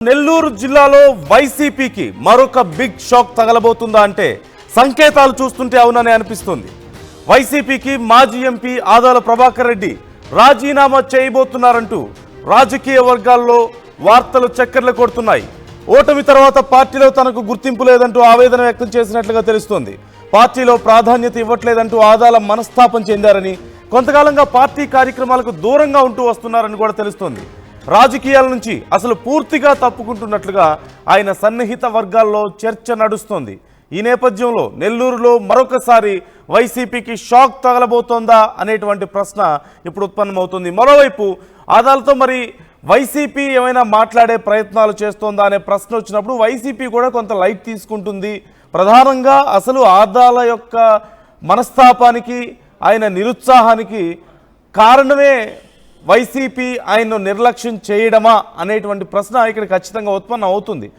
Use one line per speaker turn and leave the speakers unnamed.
నెల్లూరు జిల్లాలో వైసీపీకి మరొక బిగ్ షాక్ తగలబోతుందా అంటే సంకేతాలు చూస్తుంటే అవునని అనిపిస్తుంది. వైసీపీకి మాజీ ఎంపీ ఆదాల ప్రభాకర్ రెడ్డి రాజీనామా చేయబోతున్నారంటూ రాజకీయ వర్గాల్లో వార్తలు చక్కర్లు కొడుతున్నాయి. ఓటమి తర్వాత పార్టీలో తనకు గుర్తింపు లేదంటూ ఆవేదన వ్యక్తం చేసినట్లుగా తెలుస్తోంది. పార్టీలో ప్రాధాన్యత ఇవ్వట్లేదంటూ ఆదాల మనస్తాపం చెందారని, కొంతకాలంగా పార్టీ కార్యక్రమాలకు దూరంగా ఉంటూ వస్తున్నారని కూడా తెలుస్తోంది. రాజకీయాల నుంచి అసలు పూర్తిగా తప్పుకుంటున్నట్లుగా ఆయన సన్నిహిత వర్గాల్లో చర్చ నడుస్తోంది. ఈ నేపథ్యంలో నెల్లూరులో మరొకసారి వైసీపీకి షాక్ తగలబోతోందా అనేటువంటి ప్రశ్న ఇప్పుడు ఉత్పన్నమవుతుంది. మరోవైపు ఆదాలతో మరి వైసీపీ ఏమైనా మాట్లాడే ప్రయత్నాలు చేస్తోందా అనే ప్రశ్న వచ్చినప్పుడు వైసీపీ కూడా కొంత లైట్ తీసుకుంటుంది. ప్రధానంగా అసలు ఆదాల యొక్క మనస్తాపానికి, ఆయన నిరుత్సాహానికి కారణమే వైసీపీ ఆయన్ను నిర్లక్ష్యం చేయడమా అనేటువంటి ప్రశ్న ఇక్కడ ఖచ్చితంగా ఉత్పన్నం అవుతుంది.